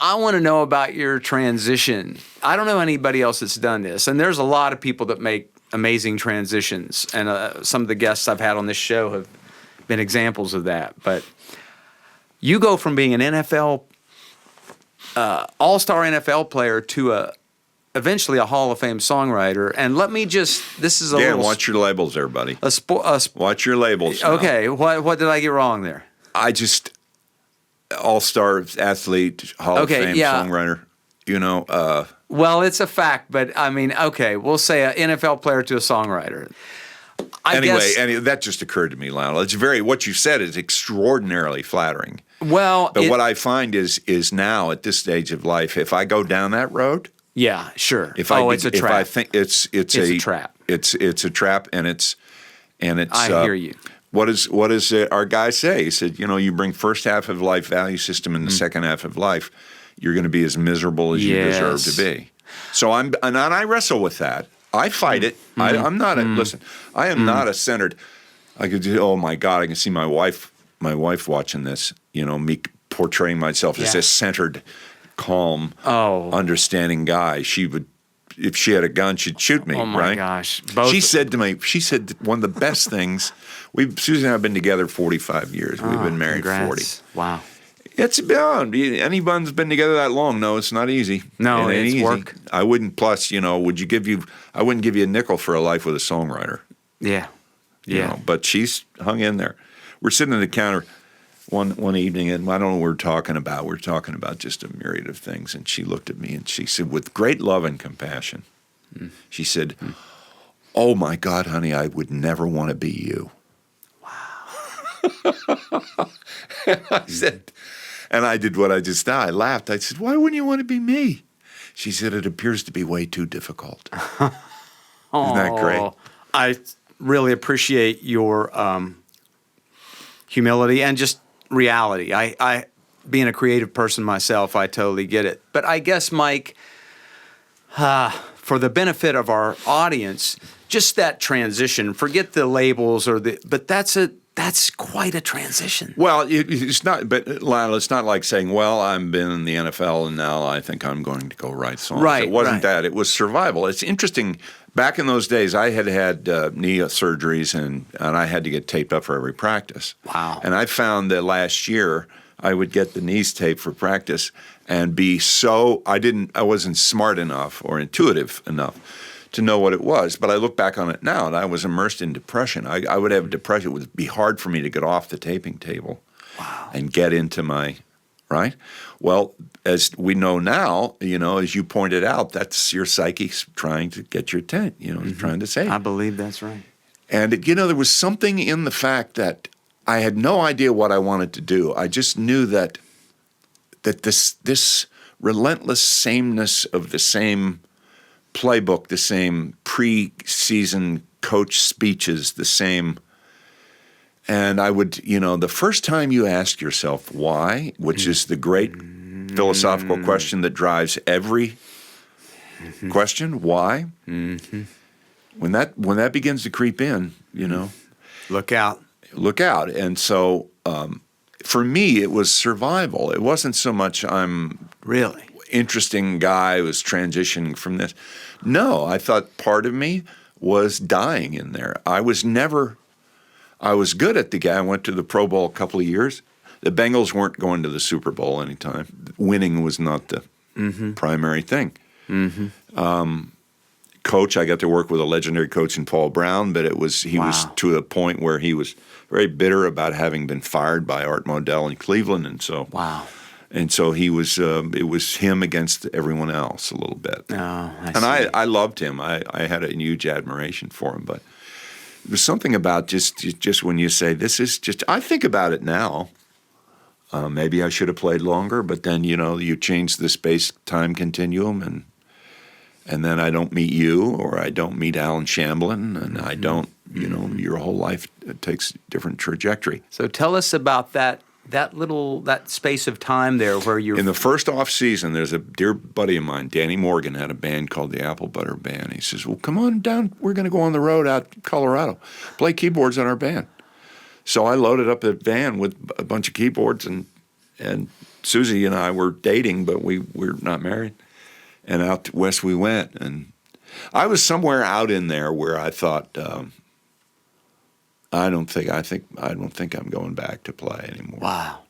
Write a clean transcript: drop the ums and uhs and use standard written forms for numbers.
I want to know about your transition. I don't know anybody else that's done this, and there's a lot of people that make amazing transitions, and some of the guests I've had on this show have been examples of that. But you go from being an NFL, all-star NFL player to eventually a Hall of Fame songwriter. And let me just, this is a Dan, little... watch your labels there, buddy. Watch your labels now. Okay, what did I get wrong there? I just, all-star athlete, Hall of Fame songwriter, Well, it's a fact, but I mean, okay, we'll say an NFL player to a songwriter. Anyway, that just occurred to me, Lionel. What you said is extraordinarily flattering. Well, but what I find is now at this stage of life, if I go down that road, yeah, sure. It's a trap. If I think it's a trap. It's a trap, and it's. I hear you. What does our guy say? He said, you bring first half of life value system in the second half of life, you're going to be as miserable as you deserve to be. So I wrestle with that. I fight it. I'm not listen. I am not a centered. I could do. Oh my God! I can see my wife watching this. Me portraying myself as a centered, calm, understanding guy. She would, if she had a gun, she'd shoot me. Oh my right? gosh! She said to me. She said one of the best things. Susan and I have been together 45 years. We've been married 40. Wow. It's beyond. Anyone's been together that long. No, it's not easy. No, it ain't it's easy. work. I wouldn't. Plus, I wouldn't give you a nickel for a life with a songwriter. Yeah. Yeah. But she's hung in there. We're sitting at the counter one evening, and I don't know what we're talking about. We're talking about just a myriad of things. And she looked at me and she said, with great love and compassion, she said, "Oh my God, honey, I would never want to be you." I said, and I did what I just did. I laughed. I said, "Why wouldn't you want to be me?" She said, "It appears to be way too difficult." Isn't that great? I really appreciate your humility and just reality. I being a creative person myself, I totally get it. But I guess, Mike, for the benefit of our audience, just that transition, forget the labels but that's quite a transition. Well, it's not, but Lionel, it's not like saying, well, I've been in the NFL and now I think I'm going to go write songs. Right, it wasn't that. It was survival. It's interesting. Back in those days, I had knee surgeries and I had to get taped up for every practice. Wow. And I found that last year I would get the knees taped for practice and I wasn't smart enough or intuitive enough to know what it was. But I look back on it now, and I was immersed in depression. I would have depression. It would be hard for me to get off the taping table and get into my, right? Well, as we know now, as you pointed out, that's your psyche trying to get your attention, trying to say. I believe that's right. And, there was something in the fact that I had no idea what I wanted to do. I just knew that this relentless sameness of the same playbook, the same pre-season coach speeches, the same. And I would, the first time you ask yourself why, which is the great philosophical question that drives every question, why? When that begins to creep in, Look out. Look out. And so for me, it was survival. It wasn't so much I'm really interesting guy who was transitioning from this. No, I thought part of me was dying in there. I was good at the game. I went to the Pro Bowl a couple of years. The Bengals weren't going to the Super Bowl anytime. Winning was not the primary thing. Coach, I got to work with a legendary coach in Paul Brown, but he was to a point where he was very bitter about having been fired by Art Modell in Cleveland, and so And so he was. It was him against everyone else a little bit. Oh, I loved him. I had a huge admiration for him. But there's something about just when you say this is just. I think about it now. Maybe I should have played longer, but then you change the space-time continuum, and then I don't meet you, or I don't meet Alan Shamblin, and I don't. Your whole life takes a different trajectory. So tell us about that space of time there where you're... In the first off season, there's a dear buddy of mine, Danny Morgan, had a band called the Apple Butter Band. He says, well, come on down. We're going to go on the road out to Colorado. Play keyboards in our band. So I loaded up a van with a bunch of keyboards and Susie and I were dating, but we're not married. And out west we went, and I was somewhere out in there where I thought, I don't think I'm going back to play anymore. Wow.